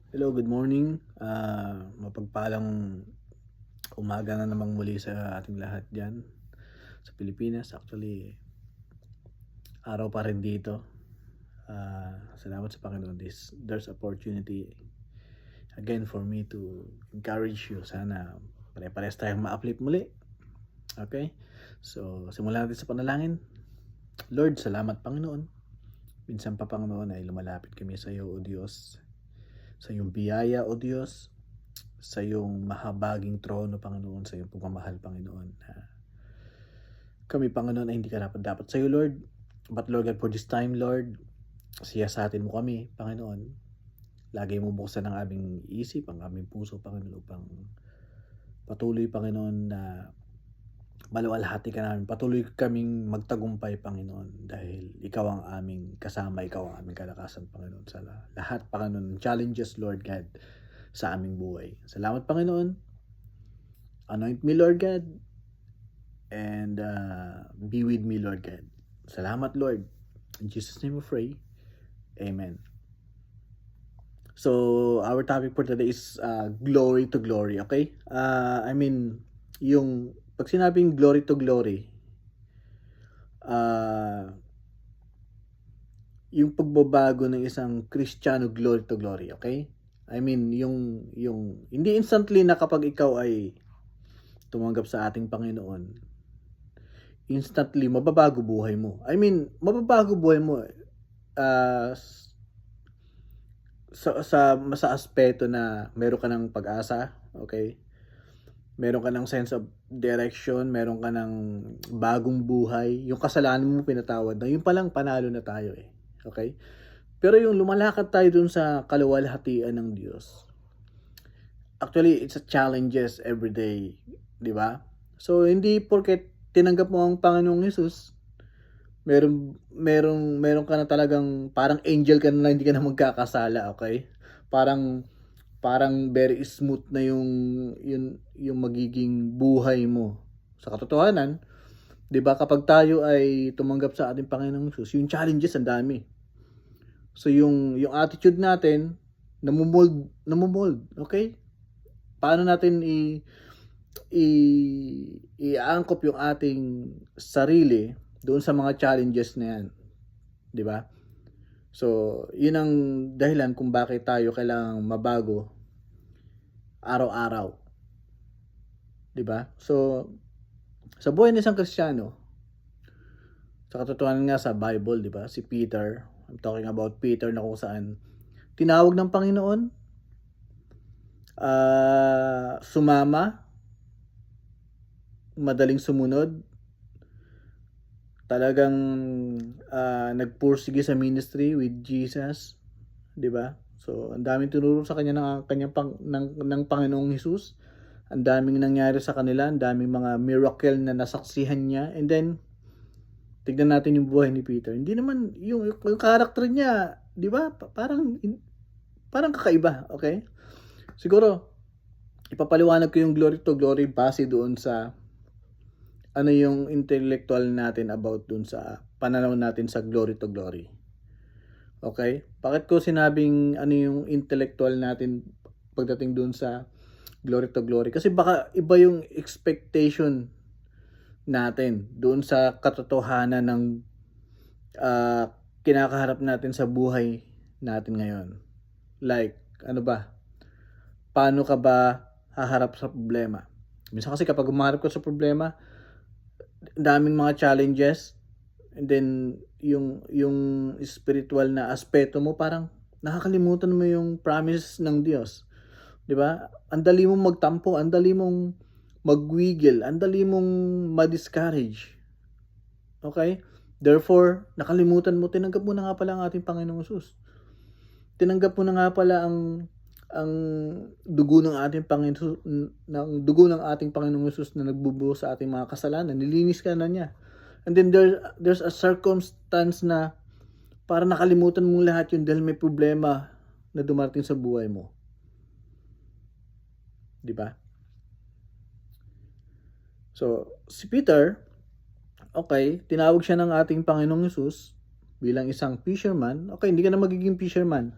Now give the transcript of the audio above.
Hello, good morning. Mapagpalang umaga na namang muli sa ating lahat diyan sa Pilipinas. Actually, araw pa rin dito. Salamat sa Panginoon. There's opportunity again for me to encourage you. Sana pare-parehas tayong ma-uplift muli. Okay? So, simulan natin sa panalangin. Lord, salamat Panginoon. Minsan pa Panginoon ay lumalapit kami sa iyo, O Diyos. Sa iyong biyaya, O Diyos, sa iyong mahabaging trono, Panginoon, sa iyong pagmamahal, Panginoon. Kami, Panginoon, ay hindi karapat-dapat sa iyo, Lord. But Lord God, for this time, Lord, siyasatin mo kami, Panginoon. Lagi mo buksan ang aming isip, ang aming puso, Panginoon, upang patuloy, Panginoon, na maluwalhati ka namin. Patuloy kaming magtagumpay, Panginoon, dahil ikaw ang aming kasama, ikaw ang aming kalakasan, Panginoon, sa lahat, Panginoon, challenges, Lord God, sa aming buhay. Salamat, Panginoon. Anoint me, Lord God, and be with me, Lord God. Salamat, Lord. In Jesus' name we pray. Amen. So, our topic for today is glory to glory, okay? Yung pag sinabing glory to glory, yung pagbabago ng isang Kristiyano glory to glory, okay? Yung hindi instantly na kapag ikaw ay tumanggap sa ating Panginoon, instantly mababago buhay mo. Mababago buhay mo sa aspeto na meron ka ng pag-asa, okay? Meron ka ng sense of direction, meron ka ng bagong buhay, yung kasalanan mo pinatawad na, yun palang panalo na tayo okay? Pero yung lumalakad tayo dun sa kaluwalhatian ng Diyos, actually, it's a challenges every day, di ba? So, hindi porket tinanggap mo ang Panginoong Hesus, meron ka na talagang parang angel ka na hindi ka na magkakasala, okay? Parang very smooth na yung magiging buhay mo. Sa katotohanan, 'di ba, kapag tayo ay tumanggap sa ating Panginoong Hesus, yung challenges ang dami. So yung attitude natin namumold, okay? Paano natin i-angkop yung ating sarili doon sa mga challenges na yan, 'di ba? So, yun ang dahilan kung bakit tayo kailangang mabago araw-araw. 'Di ba? So, sa buhay ng isang Kristiyano, sa katotohanan nga sa Bible, 'di ba? Si Peter, I'm talking about Peter na kung saan tinawag ng Panginoon, sumama, madaling sumunod, talagang nagpursige sa ministry with Jesus, 'di ba? So, ang daming tinuro sa kanya ng Panginoong Hesus. Ang daming nangyari sa kanila, ang daming mga miracle na nasaksihan niya. And then tignan natin yung buhay ni Peter. Hindi naman yung character niya, 'di ba? Parang kakaiba, okay? Siguro ipapaliwanag ko yung glory to glory base doon sa ano yung intellectual natin about dun sa pananaw natin sa glory to glory. Okay? Bakit ko sinabing ano yung intellectual natin pagdating dun sa glory to glory? Kasi baka iba yung expectation natin doon sa katotohanan ng kinakaharap natin sa buhay natin ngayon. Like, ano ba? Paano ka ba haharap sa problema? Minsan kasi kapag umaharap ka sa problema, daming mga challenges, and then yung spiritual na aspeto mo, parang nakakalimutan mo yung promises ng Diyos. 'Di ba? Ang dali mong magtampo, ang dali mong magwigil, ang dali mong ma-discourage. Okay? Therefore, nakalimutan mo, tinanggap mo na nga pala ang ating Panginoong Hesus. Tinanggap mo na nga pala ang dugo ng ating Panginoong Hesus na nagbubuhos sa ating mga kasalanan. Nilinis ka na niya. And then there's a circumstance na para nakalimutan mo lahat yun dahil may problema na dumarating sa buhay mo. 'Di ba? So, si Peter, okay, tinawag siya ng ating Panginoong Hesus bilang isang fisherman. Okay, hindi ka na magiging fisherman.